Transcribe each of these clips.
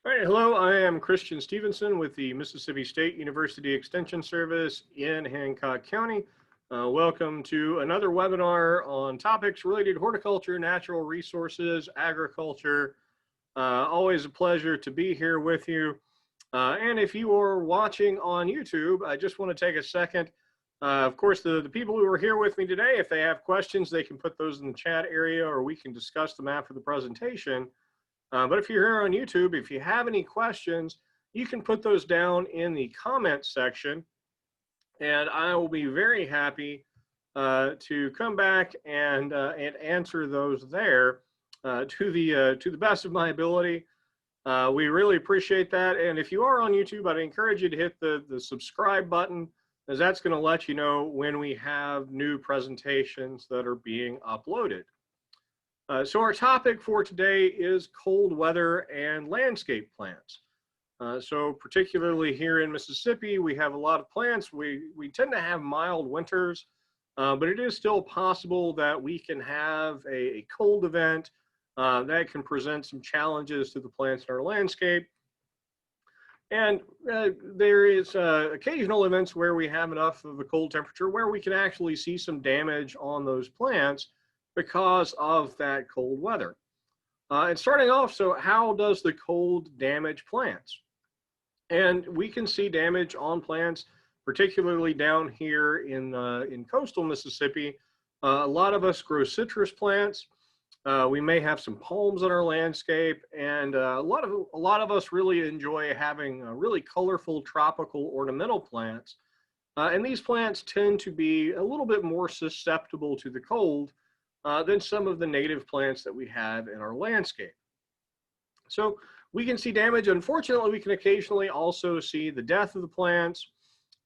All right, hello, I am Christian Stevenson with the Mississippi State University Extension Service in Hancock County. Welcome to another webinar on topics related to horticulture, natural resources, agriculture. Always a pleasure to be here with you. And if you are watching on YouTube, I just want to take a second. Of course, the people who are here with me today, if they have questions, they can put those in the chat area or we can discuss them after the presentation. But if you're here on YouTube, if you have any questions, you can put those down in the comments section, and I will be very happy to come back and answer those there to the best of my ability. We really appreciate that, and if you are on YouTube, I'd encourage you to hit the subscribe button, as that's going to let you know when we have new presentations that are being uploaded. So our topic for today is cold weather and landscape plants. So particularly here in Mississippi, we have a lot of plants. We tend to have mild winters, but it is still possible that we can have a cold event that can present some challenges to the plants in our landscape. And there is occasional events where we have enough of a cold temperature where we can actually see some damage on those plants because of that cold weather. And starting off, so how does the cold damage plants? And we can see damage on plants, particularly down here in coastal Mississippi. A lot of us grow citrus plants. We may have some palms in our landscape, and a lot of us really enjoy having really colorful tropical ornamental plants. And these plants tend to be a little bit more susceptible to the cold than some of the native plants that we have in our landscape. So we can see damage. Unfortunately, we can occasionally also see the death of the plants,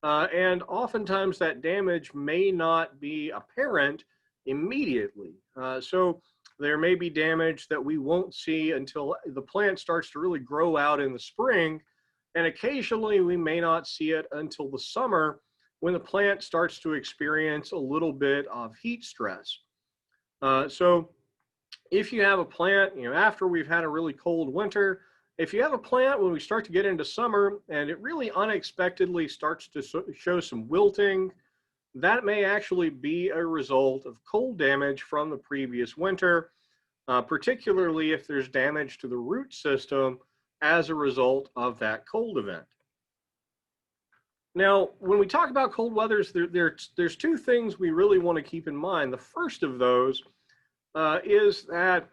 and oftentimes that damage may not be apparent immediately. So there may be damage that we won't see until the plant starts to really grow out in the spring, and occasionally we may not see it until the summer when the plant starts to experience a little bit of heat stress. So if you have a plant, after we've had a really cold winter, if you have a plant when we start to get into summer and it really unexpectedly starts to show some wilting, that may actually be a result of cold damage from the previous winter, particularly if there's damage to the root system as a result of that cold event. Now, when we talk about cold weathers, there's two things we really want to keep in mind. The first of those is that,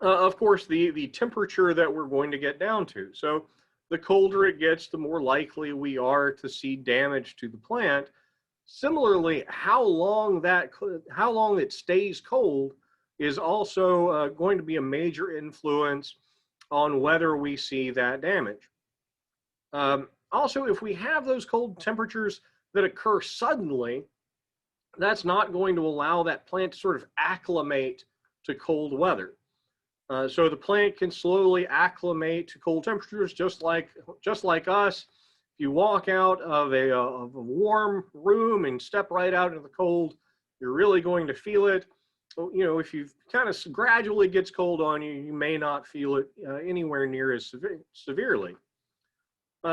of course, the temperature that we're going to get down to. So the colder it gets, the more likely we are to see damage to the plant. Similarly, how long it stays cold is also going to be a major influence on whether we see that damage. Also, if we have those cold temperatures that occur suddenly, that's not going to allow that plant to sort of acclimate to cold weather. So the plant can slowly acclimate to cold temperatures, just like us. If you walk out of a warm room and step right out into the cold, you're really going to feel it. If you kind of gradually gets cold on you, you may not feel it anywhere near as severely.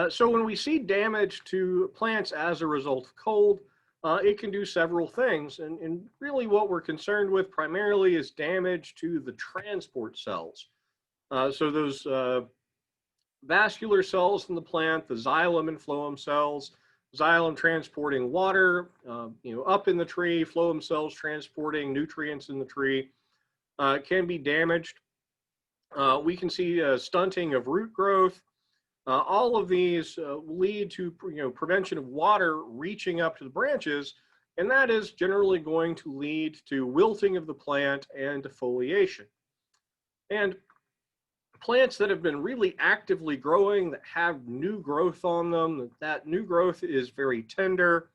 So when we see damage to plants as a result of cold, it can do several things. And really what we're concerned with primarily is damage to the transport cells. So those vascular cells in the plant, the xylem and phloem cells, xylem transporting water, up in the tree, phloem cells transporting nutrients in the tree, can be damaged. We can see stunting of root growth. All of these lead to prevention of water reaching up to the branches, and that is generally going to lead to wilting of the plant and defoliation. And plants that have been really actively growing, that have new growth on them, that new growth is very tender.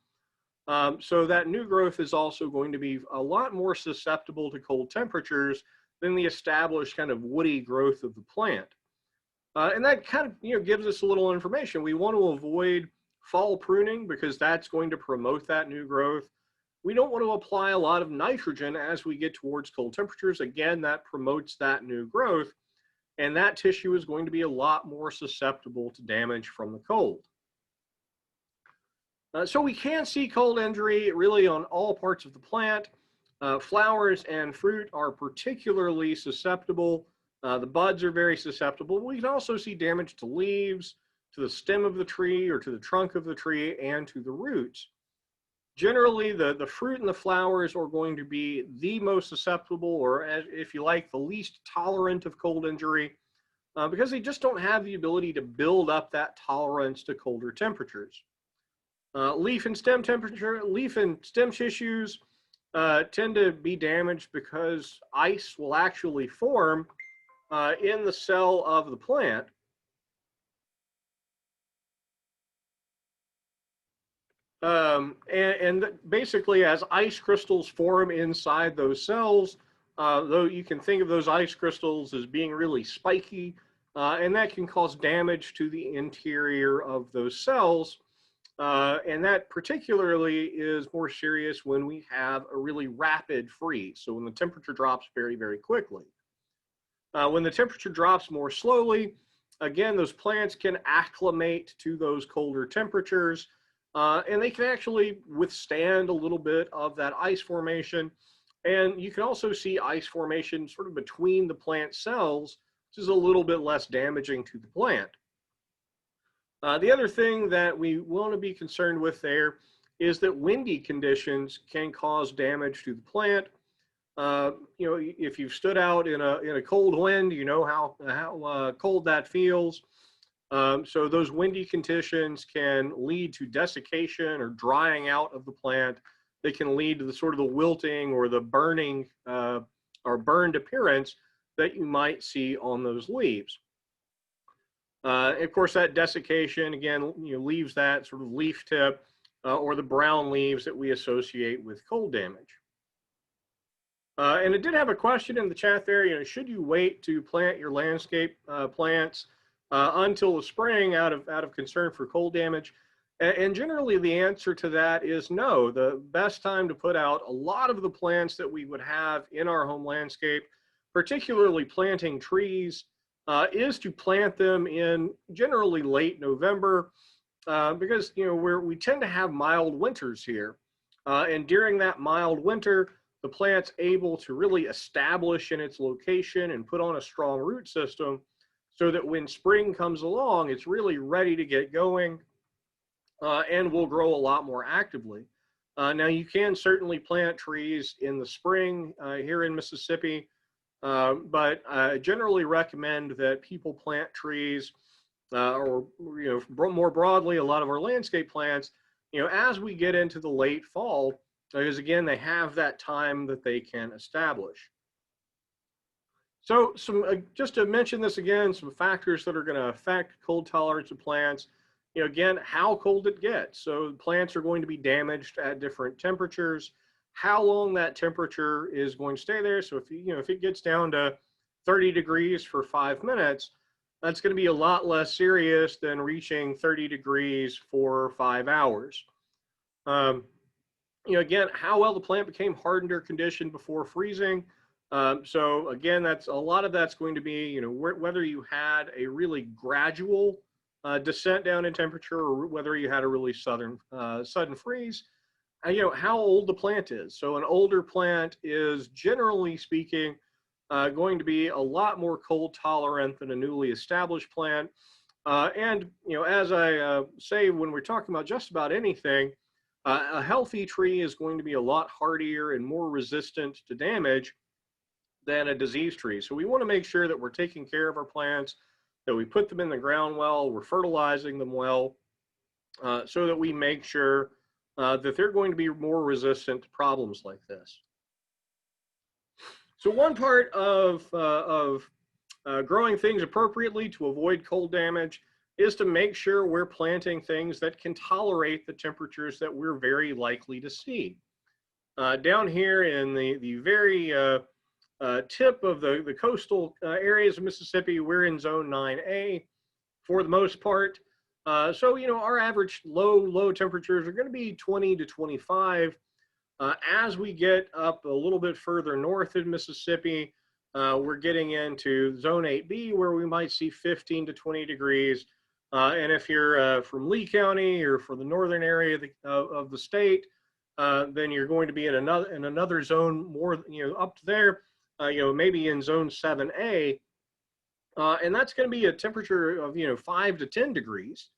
So that new growth is also going to be a lot more susceptible to cold temperatures than the established kind of woody growth of the plant. And that kind of gives us a little information. We want to avoid fall pruning because that's going to promote that new growth. We don't want to apply a lot of nitrogen as we get towards cold temperatures. Again, that promotes that new growth. and that tissue is going to be a lot more susceptible to damage from the cold. So we can see cold injury really on all parts of the plant. Flowers and fruit are particularly susceptible. The buds are very susceptible. We can also see damage to leaves, to the stem of the tree, or to the trunk of the tree, and to the roots. Generally, the fruit and the flowers are going to be the most susceptible, or if you like, the least tolerant of cold injury, because they just don't have the ability to build up that tolerance to colder temperatures. Leaf and stem tissues tend to be damaged because ice will actually form in the cell of the plant. And basically, as ice crystals form inside those cells, though you can think of those ice crystals as being really spiky, and that can cause damage to the interior of those cells. And that particularly is more serious when we have a really rapid freeze. So when the temperature drops very, very quickly. When the temperature drops more slowly, again, those plants can acclimate to those colder temperatures, and they can actually withstand a little bit of that ice formation. And you can also see ice formation sort of between the plant cells, which is a little bit less damaging to the plant. The other thing that we want to be concerned with there is that windy conditions can cause damage to the plant. If you've stood out in a cold wind, you know how cold that feels. So those windy conditions can lead to desiccation or drying out of the plant. They can lead to the sort of the wilting or the burning or burned appearance that you might see on those leaves. Of course, that desiccation, again, leaves that sort of leaf tip or the brown leaves that we associate with cold damage. And it did have a question in the chat there, should you wait to plant your landscape plants until the spring out of concern for cold damage? And generally the answer to that is no. The best time to put out a lot of the plants that we would have in our home landscape, particularly planting trees, is to plant them in generally late November, because we tend to have mild winters here, and during that mild winter, the plant's able to really establish in its location and put on a strong root system, so that when spring comes along, it's really ready to get going, and will grow a lot more actively. Now, you can certainly plant trees in the spring here in Mississippi. But I generally recommend that people plant trees, or more broadly, a lot of our landscape plants, as we get into the late fall, because again, they have that time that they can establish. So just to mention this again, some factors that are going to affect cold tolerance of plants. Again, how cold it gets. So plants are going to be damaged at different temperatures. How long that temperature is going to stay there. So if it gets down to 30 degrees for 5 minutes, that's going to be a lot less serious than reaching 30 degrees for 5 hours. Again, how well the plant became hardened or conditioned before freezing. So again, a lot of that's going to be, whether you had a really gradual descent down in temperature, or whether you had a really sudden freeze. How old the plant is. So an older plant is, generally speaking, going to be a lot more cold tolerant than a newly established plant. And as I say, when we're talking about just about anything, a healthy tree is going to be a lot hardier and more resistant to damage than a diseased tree. So we want to make sure that we're taking care of our plants, that we put them in the ground well, we're fertilizing them well, so that we make sure that they're going to be more resistant to problems like this. So one part of growing things appropriately to avoid cold damage is to make sure we're planting things that can tolerate the temperatures that we're very likely to see. Down here in the very tip of the coastal areas of Mississippi, we're in zone 9A for the most part. So, our average low temperatures are going to be 20 to 25. As we get up a little bit further north in Mississippi, we're getting into zone 8B where we might see 15 to 20 degrees. And if you're from Lee County or for the northern area of the state, then you're going to be in another zone more, up there, maybe in zone 7A. And that's going to be a temperature of, 5 to 10 degrees.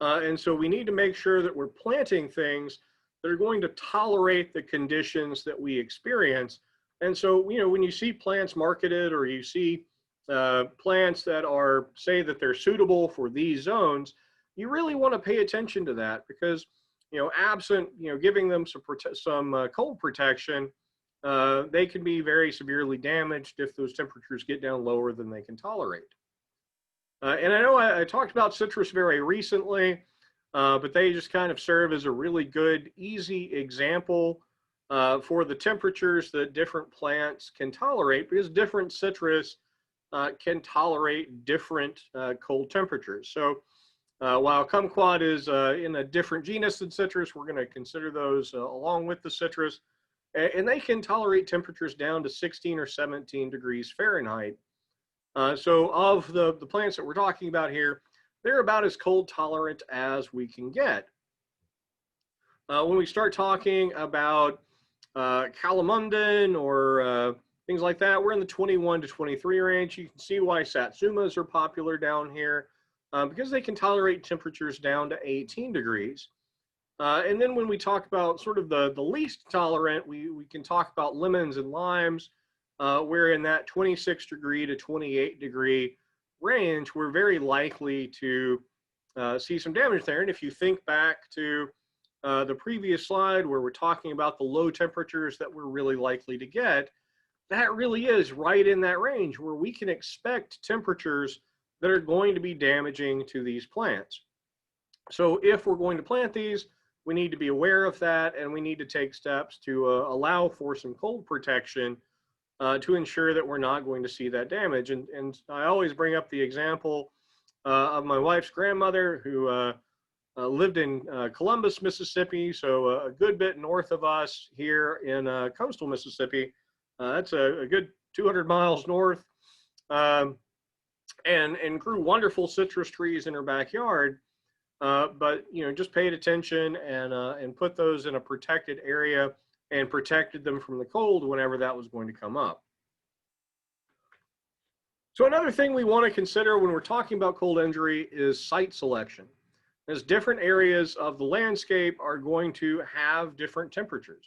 And so we need to make sure that we're planting things that are going to tolerate the conditions that we experience. And so, when you see plants marketed or you see plants that are, say that they're suitable for these zones, you really want to pay attention to that because, absent, giving them some cold protection, they can be very severely damaged if those temperatures get down lower than they can tolerate. And I know I talked about citrus very recently, but they just kind of serve as a really good, easy example for the temperatures that different plants can tolerate because different citrus can tolerate different cold temperatures. So while kumquat is in a different genus than citrus, we're going to consider those along with the citrus. And they can tolerate temperatures down to 16 or 17 degrees Fahrenheit. So of the plants that we're talking about here, they're about as cold tolerant as we can get. When we start talking about Calamundan or things like that, we're in the 21 to 23 range. You can see why Satsumas are popular down here because they can tolerate temperatures down to 18 degrees. And then when we talk about sort of the least tolerant, we can talk about lemons and limes, where in that 26 degree to 28 degree range, we're very likely to see some damage there. And if you think back to the previous slide where we're talking about the low temperatures that we're really likely to get, that really is right in that range where we can expect temperatures that are going to be damaging to these plants. So if we're going to plant these, we need to be aware of that, and we need to take steps to allow for some cold protection to ensure that we're not going to see that damage. And I always bring up the example of my wife's grandmother who lived in Columbus, Mississippi, so a good bit north of us here in coastal Mississippi. That's a good 200 miles north, and grew wonderful citrus trees in her backyard. But just paid attention and put those in a protected area and protected them from the cold whenever that was going to come up. So another thing we want to consider when we're talking about cold injury is site selection, as different areas of the landscape are going to have different temperatures.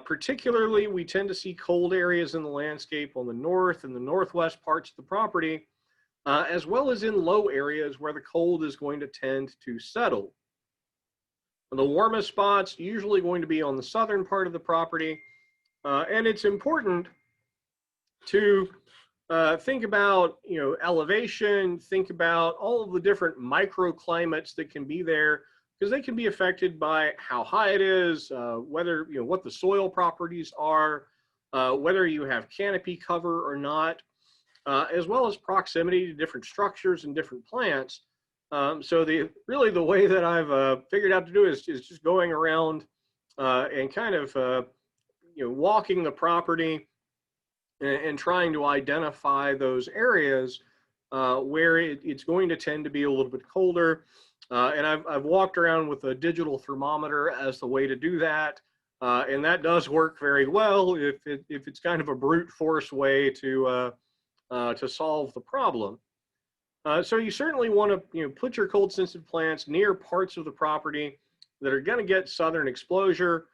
Particularly, we tend to see cold areas in the landscape on the north and the northwest parts of the property, as well as in low areas where the cold is going to tend to settle. The warmest spots usually going to be on the southern part of the property, and it's important to think about elevation, think about all of the different microclimates that can be there, because they can be affected by how high it is, whether what the soil properties are, whether you have canopy cover or not, as well as proximity to different structures and different plants. So really the way that I've figured out to do is just going around and kind of walking the property and trying to identify those areas where it's going to tend to be a little bit colder. And I've walked around with a digital thermometer as the way to do that. And that does work very well if it's kind of a brute force way to solve the problem. So you certainly want to put your cold sensitive plants near parts of the property that are going to get southern exposure,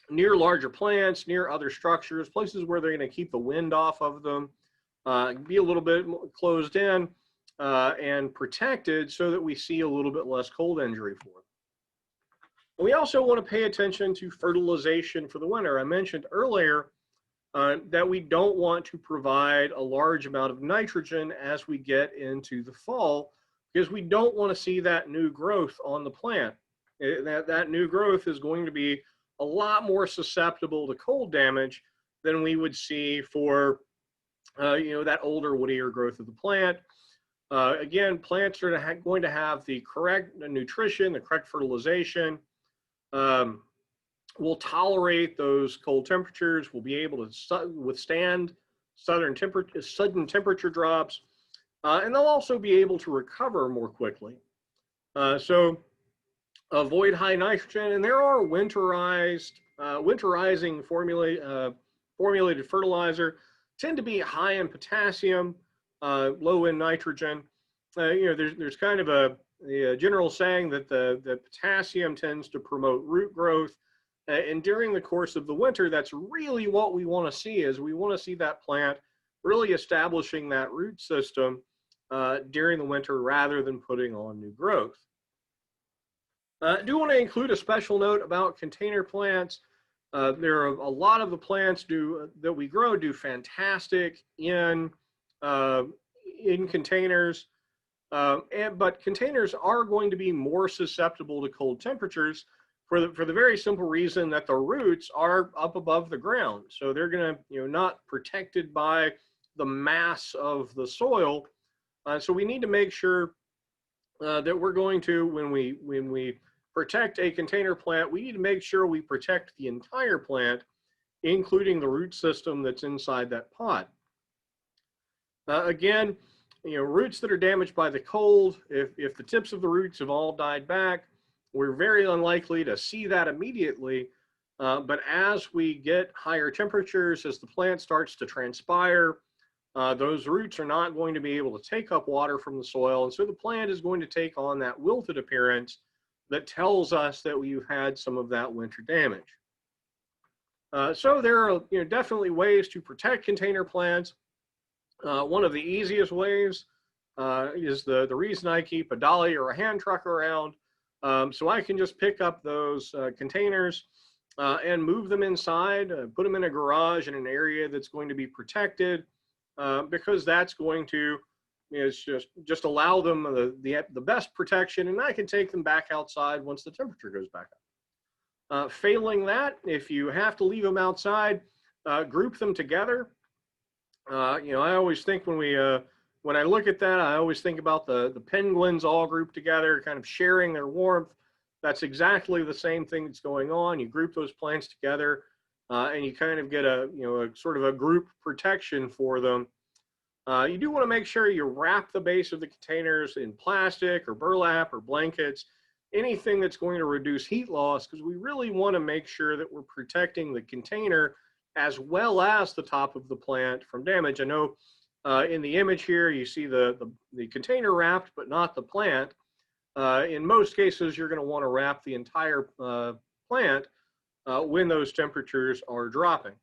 near larger plants, near other structures, places where they're going to keep the wind off of them, be a little bit closed in and protected so that we see a little bit less cold injury for them. We also want to pay attention to fertilization for the winter. I mentioned earlier that we don't want to provide a large amount of nitrogen as we get into the fall, because we don't want to see that new growth on the plant. That new growth is going to be a lot more susceptible to cold damage than we would see for that older, woodier growth of the plant. Again, plants are going to have the correct nutrition, the correct fertilization, will tolerate those cold temperatures, will be able to withstand sudden temperature drops, and they'll also be able to recover more quickly. So avoid high nitrogen, and there are winterizing formulated fertilizer tend to be high in potassium, low in nitrogen. There's kind of a general saying that the potassium tends to promote root growth, and during the course of the winter, that's really what we want to see. Is we want to see that plant really establishing that root system during the winter rather than putting on new growth. I do want to include a special note about container plants. There are a lot of the plants that we grow do fantastic uh, in containers, but containers are going to be more susceptible to cold temperatures for the very simple reason that the roots are up above the ground, so they're going to not protected by the mass of the soil. So we need to make sure that we're going to, when we protect a container plant, we need to make sure we protect the entire plant, including the root system that's inside that pot. Again, roots that are damaged by the cold, if the tips of the roots have all died back, we're very unlikely to see that immediately. But as we get higher temperatures, as the plant starts to transpire, those roots are not going to be able to take up water from the soil. And so the plant is going to take on that wilted appearance that tells us that we've had some of that winter damage. So there are definitely ways to protect container plants. One of the easiest ways is the reason I keep a dolly or a hand truck around. So I can just pick up those containers and move them inside, put them in a garage in an area that's going to be protected, because that's going to just allow them the best protection, and I can take them back outside once the temperature goes back up. Failing that, if you have to leave them outside, group them together. I always think when I look at that, I always think about the penguins all grouped together, kind of sharing their warmth. That's exactly the same thing that's going on. You group those plants together, and you kind of get a sort of a group protection for them. You do want to make sure you wrap the base of the containers in plastic or burlap or blankets, anything that's going to reduce heat loss, because we really want to make sure that we're protecting the container as well as the top of the plant from damage. I know in the image here, you see the container wrapped, but not the plant. In most cases, you're going to want to wrap the entire plant when those temperatures are dropping.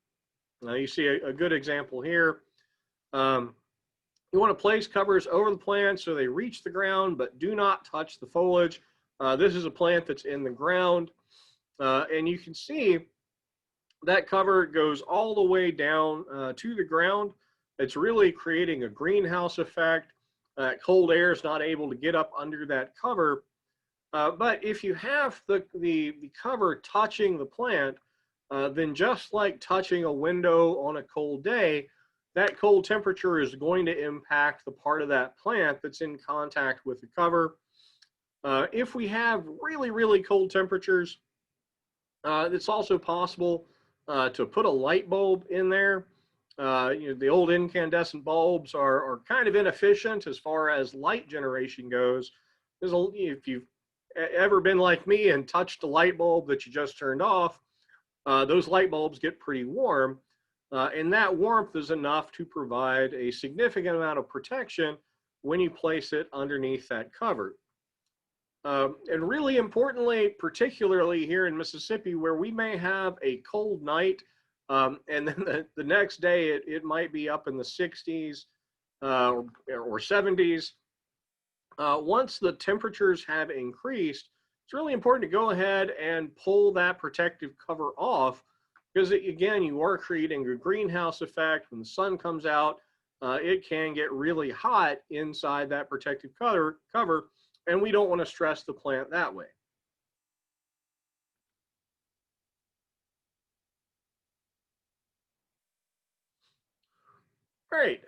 You see a good example here. You want to place covers over the plant so they reach the ground but do not touch the foliage. This is a plant that's in the ground, and you can see that cover goes all the way down to the ground. It's really creating a greenhouse effect. Cold air is not able to get up under that cover. But if you have the cover touching the plant, then just like touching a window on a cold day, that cold temperature is going to impact the part of that plant that's in contact with the cover. If we have really, really cold temperatures, it's also possible to put a light bulb in there. The old incandescent bulbs are kind of inefficient as far as light generation goes. If you've ever been like me and touched a light bulb that you just turned off, those light bulbs get pretty warm. And that warmth is enough to provide a significant amount of protection when you place it underneath that cover. And really importantly, particularly here in Mississippi, where we may have a cold night, and then the next day it might be up in the 60s or 70s. Once the temperatures have increased, it's really important to go ahead and pull that protective cover off, because again, you are creating a greenhouse effect. When the sun comes out, it can get really hot inside that protective cover, and we don't want to stress the plant that way. All right,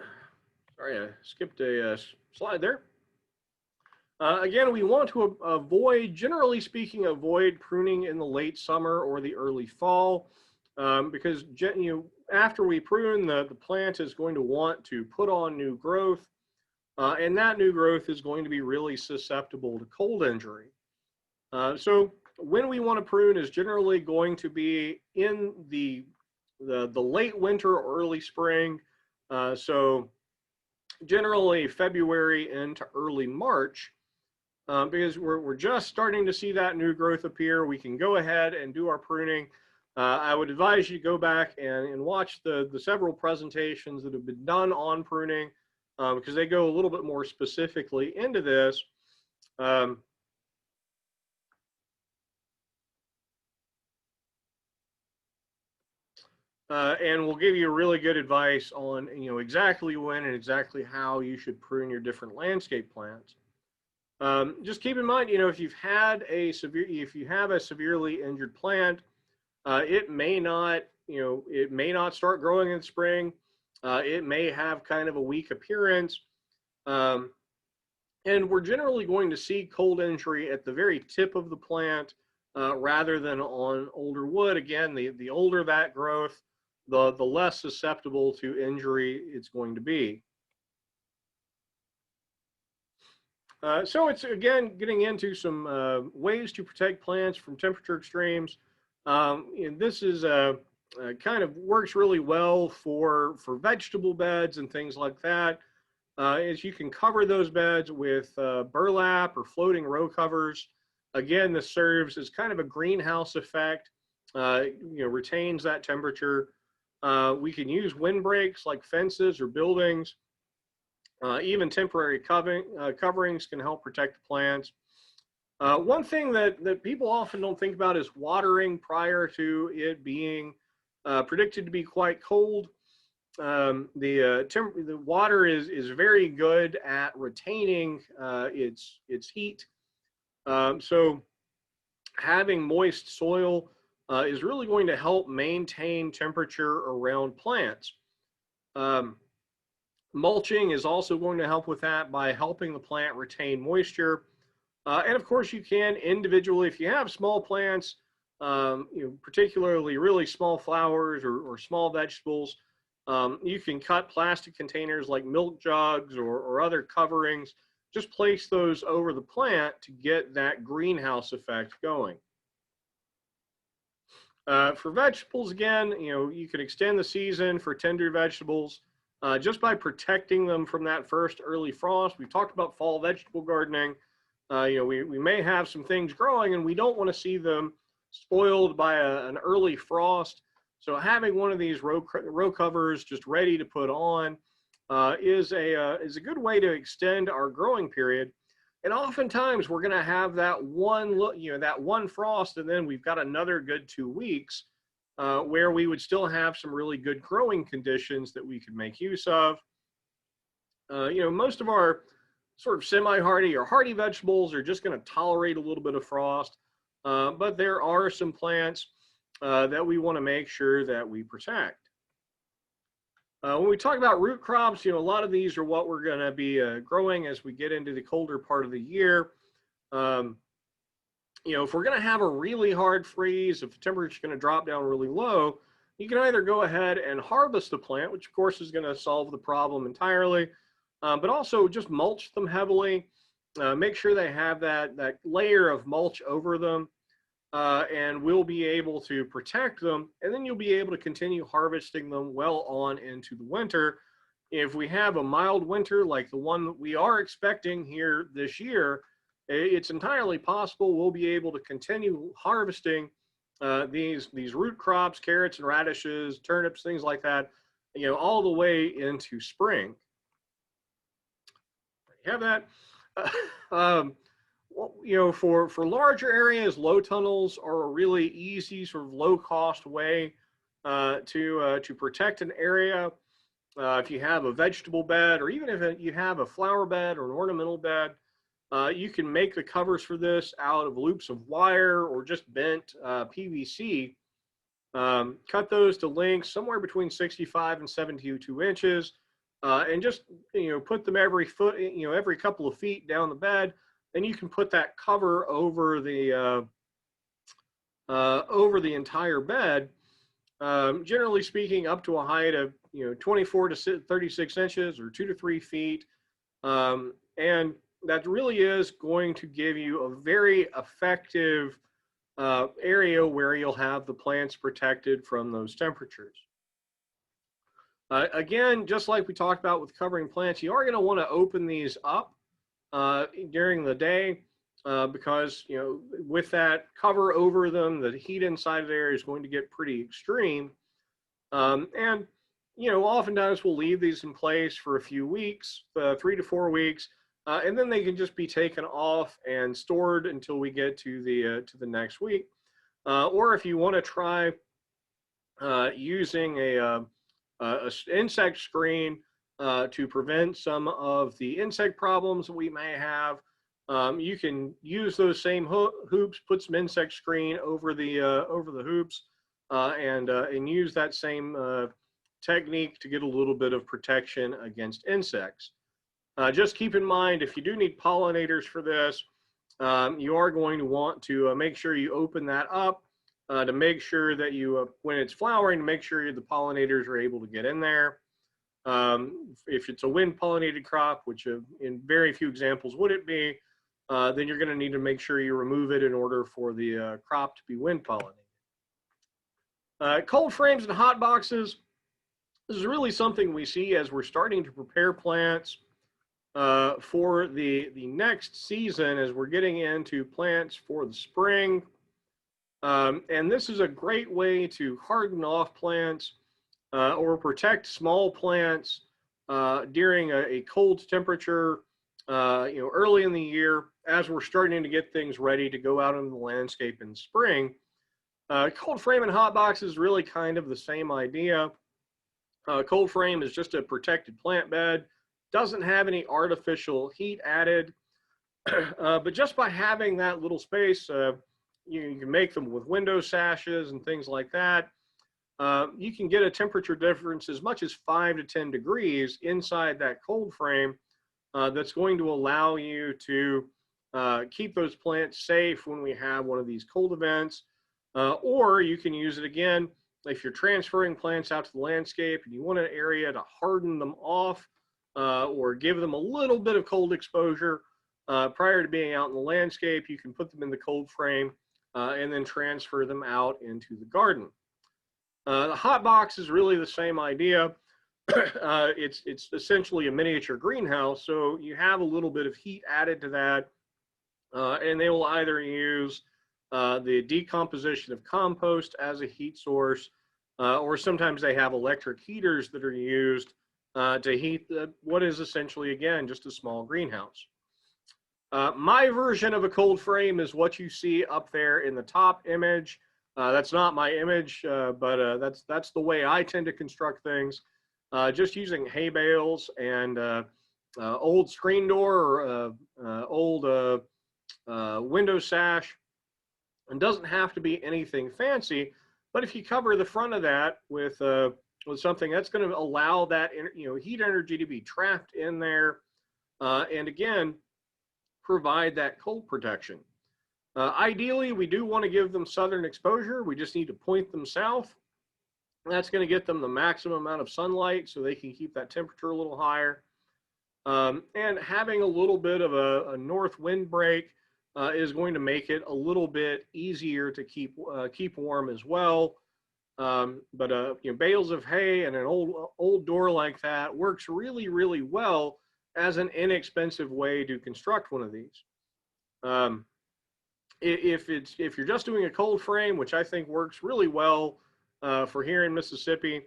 sorry, I skipped a slide there. Again, we want to avoid, generally speaking, avoid pruning in the late summer or the early fall, because after we prune, the plant is going to want to put on new growth, and that new growth is going to be really susceptible to cold injury. So when we want to prune is generally going to be in the late winter or early spring. So generally February into early March, because we're just starting to see that new growth appear. We can go ahead and do our pruning. I would advise you to go back and watch the several presentations that have been done on pruning, because they go a little bit more specifically into this. And we'll give you really good advice on exactly when and exactly how you should prune your different landscape plants. Just keep in mind, if you have a severely injured plant, it may not start growing in spring. It may have kind of a weak appearance. Um, and we're generally going to see cold injury at the very tip of the plant, rather than on older wood. Again, the older that growth, the less susceptible to injury it's going to be. So it's, again, getting into some ways to protect plants from temperature extremes. And this is kind of works really well for vegetable beds and things like that. Is you can cover those beds with burlap or floating row covers. Again, this serves as kind of a greenhouse effect. Retains that temperature. We can use windbreaks like fences or buildings. Even temporary coverings can help protect the plants. One thing that people often don't think about is watering prior to it being predicted to be quite cold. The water is very good at retaining its heat. So having moist soil is really going to help maintain temperature around plants. Mulching is also going to help with that by helping the plant retain moisture. And of course, you can individually, if you have small plants, particularly really small flowers or small vegetables, you can cut plastic containers like milk jugs or other coverings. Just place those over the plant to get that greenhouse effect going. For vegetables, again, you can extend the season for tender vegetables just by protecting them from that first early frost. We talked about fall vegetable gardening. We may have some things growing and we don't want to see them spoiled by an early frost. So having one of these row covers just ready to put on is a good way to extend our growing period. And oftentimes we're going to have that one frost, and then we've got another good 2 weeks where we would still have some really good growing conditions that we could make use of. Most of our sort of semi-hardy or hardy vegetables are just going to tolerate a little bit of frost, but there are some plants that we want to make sure that we protect. When we talk about root crops, a lot of these are what we're going to be growing as we get into the colder part of the year. If we're going to have a really hard freeze, if the temperature is going to drop down really low, you can either go ahead and harvest the plant, which of course is going to solve the problem entirely, but also just mulch them heavily. Make sure they have that layer of mulch over them, and we'll be able to protect them, and then you'll be able to continue harvesting them well on into the winter. If we have a mild winter like the one that we are expecting here this year, it's entirely possible we'll be able to continue harvesting these root crops, carrots and radishes, turnips, things like that, all the way into spring. You have that. For larger areas, low tunnels are a really easy, sort of low-cost way to protect an area. If you have a vegetable bed, or even if you have a flower bed or an ornamental bed, you can make the covers for this out of loops of wire or just bent PVC. Cut those to lengths somewhere between 65 and 72 inches, and just put them every couple of feet down the bed, and you can put that cover over the entire bed. Generally speaking, up to a height of 24 to 36 inches or 2 to 3 feet, and that really is going to give you a very effective area where you'll have the plants protected from those temperatures. Again, just like we talked about with covering plants, you are going to want to open these up during the day because with that cover over them, the heat inside of there is going to get pretty extreme. And oftentimes we'll leave these in place for a few weeks, 3 to 4 weeks, and then they can just be taken off and stored until we get to the next week. Or if you want to try using a insect screen to prevent some of the insect problems that we may have, you can use those same hoops, put some insect screen over the hoops, and use that same technique to get a little bit of protection against insects. Just keep in mind, if you do need pollinators for this, you are going to want to make sure you open that up to make sure that when it's flowering, to make sure the pollinators are able to get in there. If it's a wind pollinated crop, which in very few examples would it be, then you're going to need to make sure you remove it in order for the crop to be wind pollinated. Cold frames and hot boxes. This is really something we see as we're starting to prepare plants for the next season, as we're getting into plants for the spring. And this is a great way to harden off plants or protect small plants during a cold temperature, early in the year, as we're starting to get things ready to go out into the landscape in spring. Cold frame and hot box is really kind of the same idea. Cold frame is just a protected plant bed, doesn't have any artificial heat added, but just by having that little space, you can make them with window sashes and things like that. You can get a temperature difference as much as 5 to 10 degrees inside that cold frame that's going to allow you to keep those plants safe when we have one of these cold events. Or you can use it again if you're transferring plants out to the landscape and you want an area to harden them off or give them a little bit of cold exposure prior to being out in the landscape. You can put them in the cold frame and then transfer them out into the garden. The hot box is really the same idea. It's essentially a miniature greenhouse, so you have a little bit of heat added to that, and they will either use the decomposition of compost as a heat source, or sometimes they have electric heaters that are used to heat what is essentially, again, just a small greenhouse. My version of a cold frame is what you see up there in the top image. That's not my image, but that's the way I tend to construct things. Just using hay bales and old screen door or old window sash. It doesn't have to be anything fancy, but if you cover the front of that with something, that's going to allow that heat energy to be trapped in there, and again, provide that cold protection. Ideally, we do want to give them southern exposure. We just need to point them south. That's going to get them the maximum amount of sunlight so they can keep that temperature a little higher. And having a little bit of a north wind break is going to make it a little bit easier to keep warm as well. But bales of hay and an old door like that works really, really well as an inexpensive way to construct one of these. If you're just doing a cold frame, which I think works really well for here in Mississippi,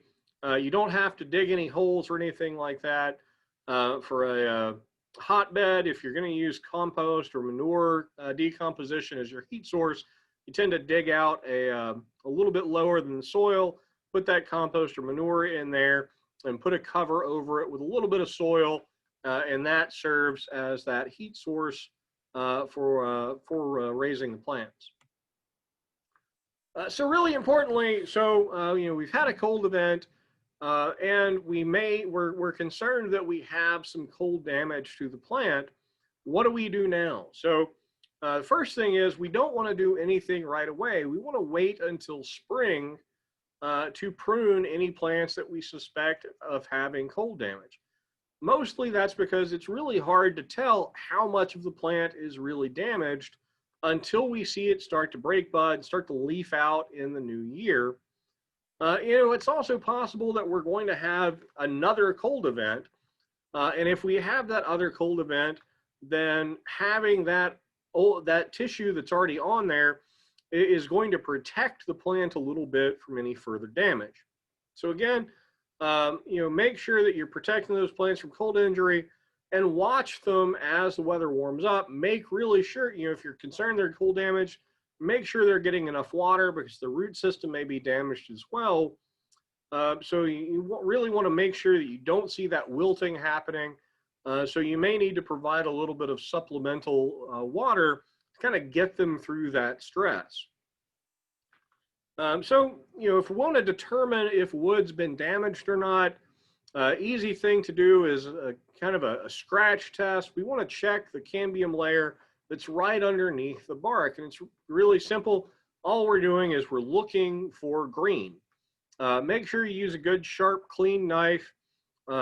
you don't have to dig any holes or anything like that. For a hotbed, if you're going to use compost or manure decomposition as your heat source, you tend to dig out a little bit lower than the soil, put that compost or manure in there, and put a cover over it with a little bit of soil, and that serves as that heat source for raising the plants. So really importantly, we've had a cold event, and we're concerned that we have some cold damage to the plant. what do we do now? So the first thing is we don't want to do anything right away. We want to wait until spring to prune any plants that we suspect of having cold damage. Mostly that's because it's really hard to tell how much of the plant is really damaged until we see it start to break bud, start to leaf out in the new year. It's also possible that we're going to have another cold event. And if we have that other cold event, then having that tissue that's already on there is going to protect the plant a little bit from any further damage. So again, make sure that you're protecting those plants from cold injury and watch them as the weather warms up. Make really sure, if you're concerned they're cold damage, make sure they're getting enough water because the root system may be damaged as well. So you really want to make sure that you don't see that wilting happening. So you may need to provide a little bit of supplemental water to kind of get them through that stress. If we want to determine if wood's been damaged or not, easy thing to do is kind of a scratch test. We want to check the cambium layer that's right underneath the bark. And it's really simple. All we're doing is we're looking for green. Make sure you use a good, sharp, clean knife.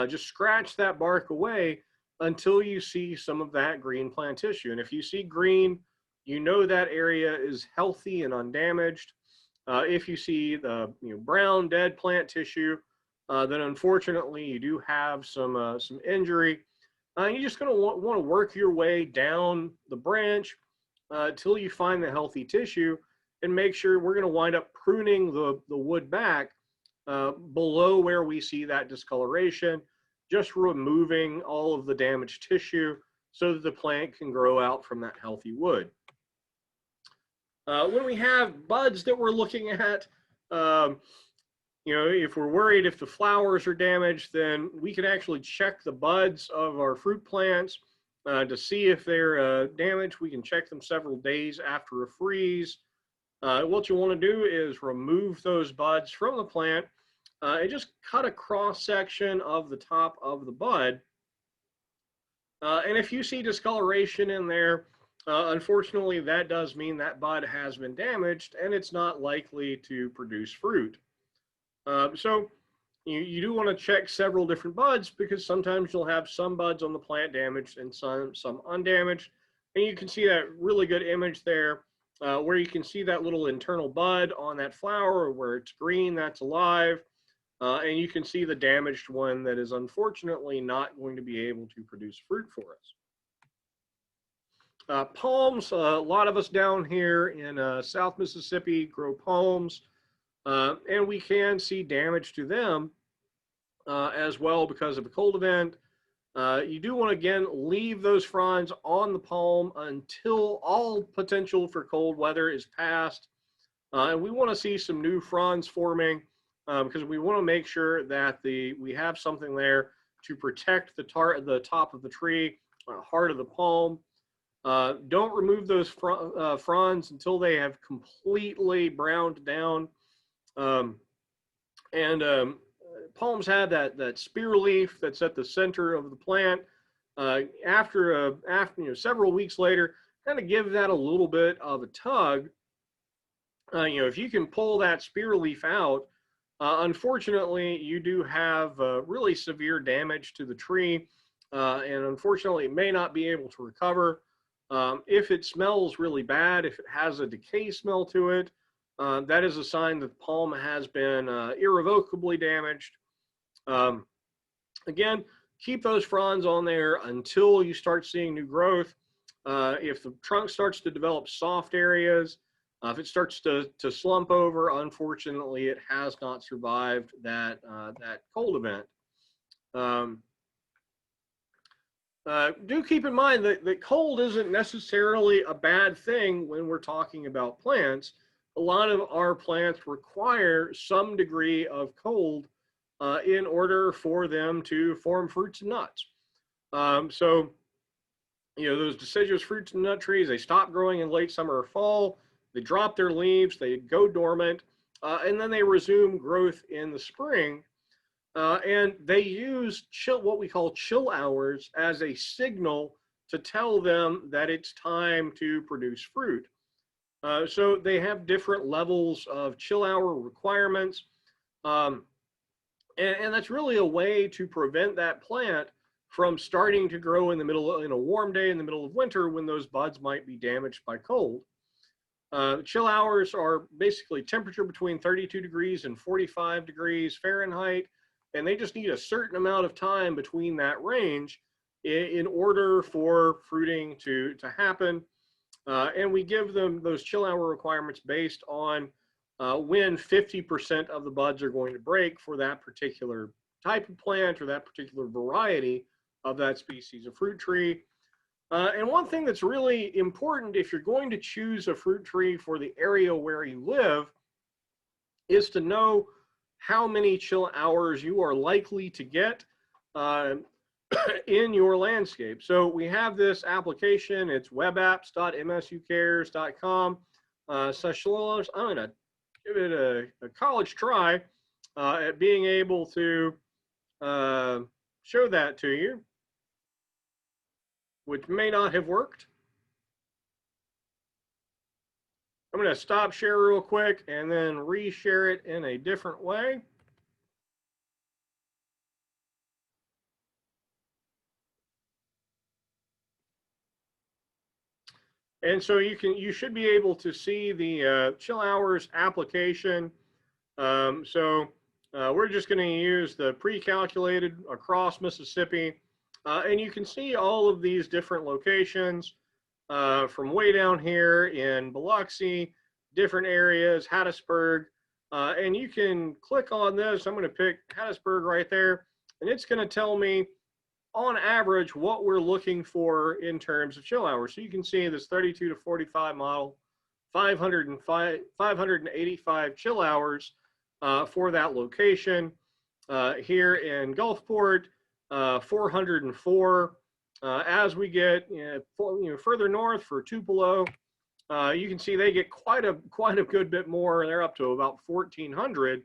Just scratch that bark away until you see some of that green plant tissue. And if you see green, you know that area is healthy and undamaged. If you see the brown, dead plant tissue, then unfortunately you do have some injury. You're just going to want to work your way down the branch until you find the healthy tissue, and make sure we're going to wind up pruning the wood back below where we see that discoloration, just removing all of the damaged tissue so that the plant can grow out from that healthy wood. When we have buds that we're looking at, if we're worried if the flowers are damaged, then we can actually check the buds of our fruit plants to see if they're damaged. We can check them several days after a freeze. What you want to do is remove those buds from the plant and just cut a cross section of the top of the bud. And if you see discoloration in there, unfortunately, that does mean that bud has been damaged and it's not likely to produce fruit. So you do want to check several different buds, because sometimes you'll have some buds on the plant damaged and some undamaged. And you can see that really good image there where you can see that little internal bud on that flower where it's green, that's alive. And you can see the damaged one that is unfortunately not going to be able to produce fruit for us. Palms, a lot of us down here in South Mississippi grow palms, and we can see damage to them as well because of a cold event. You do want to, again, leave those fronds on the palm until all potential for cold weather is past. And we want to see some new fronds forming because we want to make sure that we have something there to protect the top of the tree, heart of the palm. Don't remove those fronds until they have completely browned down. Palms have that spear leaf that's at the center of the plant. After several weeks later, kind of give that a little bit of a tug. If you can pull that spear leaf out, unfortunately, you do have really severe damage to the tree, and unfortunately, it may not be able to recover. If it smells really bad, if it has a decay smell to it, that is a sign that the palm has been irrevocably damaged. Again, keep those fronds on there until you start seeing new growth. If the trunk starts to develop soft areas, if it starts to slump over, unfortunately, it has not survived that cold event. Do keep in mind that cold isn't necessarily a bad thing when we're talking about plants. A lot of our plants require some degree of cold in order for them to form fruits and nuts. Those deciduous fruits and nut trees, they stop growing in late summer or fall. They drop their leaves, they go dormant, and then they resume growth in the spring. And they use what we call chill hours as a signal to tell them that it's time to produce fruit. So they have different levels of chill hour requirements. Um, and that's really a way to prevent that plant from starting to grow in the middle in a warm day in the middle of winter when those buds might be damaged by cold. Chill hours are basically temperature between 32 degrees and 45 degrees Fahrenheit, and they just need a certain amount of time between that range in order for fruiting to happen. And we give them those chill hour requirements based on when 50% of the buds are going to break for that particular type of plant or that particular variety of that species of fruit tree. And one thing that's really important if you're going to choose a fruit tree for the area where you live is to know how many chill hours you are likely to get in your landscape. So we have this application. It's webapps.msucares.com. I'm going to give it a college try at being able to show that to you, which may not have worked. I'm going to stop share real quick and then reshare it in a different way. And so you should be able to see the chill hours application. We're just going to use the pre-calculated across Mississippi. And you can see all of these different locations from way down here in Biloxi, different areas, Hattiesburg. And you can click on this. I'm going to pick Hattiesburg right there. And it's going to tell me on average what we're looking for in terms of chill hours. So you can see this 32 to 45 model, 585 chill hours for that location. Here in Gulfport, 404. As we get further north for Tupelo, you can see they get quite a good bit more. They're up to about 1,400.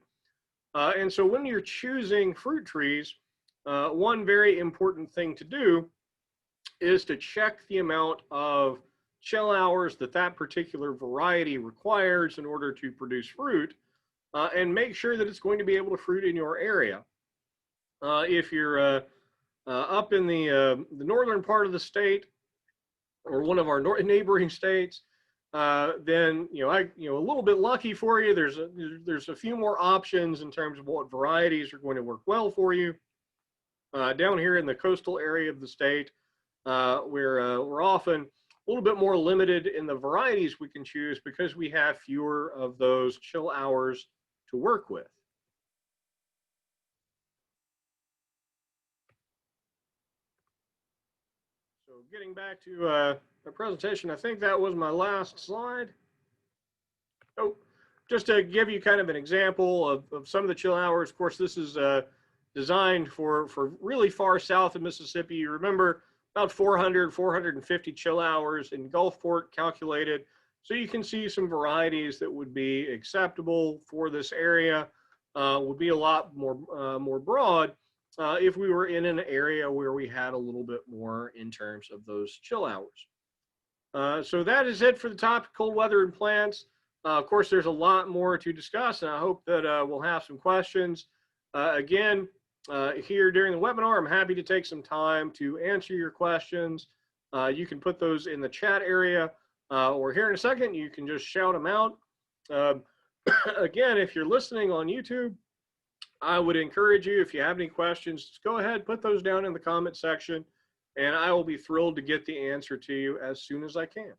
And so when you're choosing fruit trees, one very important thing to do is to check the amount of chill hours that particular variety requires in order to produce fruit, and make sure that it's going to be able to fruit in your area. If you're up in the northern part of the state or one of our neighboring states, then a little bit lucky for you. There's a few more options in terms of what varieties are going to work well for you. Down here in the coastal area of the state, we're often a little bit more limited in the varieties we can choose because we have fewer of those chill hours to work with. So getting back to the presentation, I think that was my last slide. Oh, just to give you kind of an example of some of the chill hours. Of course, this is designed for really far south of Mississippi. You remember about 450 chill hours in Gulfport calculated. So you can see some varieties that would be acceptable for this area. Would be a lot more broad if we were in an area where we had a little bit more in terms of those chill hours. So that is it for the topic, cold weather and plants. Of course, there's a lot more to discuss, and I hope that we'll have some questions. Again, here during the webinar, I'm happy to take some time to answer your questions. You can put those in the chat area, or here in a second, you can just shout them out. Again, if you're listening on YouTube, I would encourage you, if you have any questions, just go ahead, put those down in the comment section, and I will be thrilled to get the answer to you as soon as I can.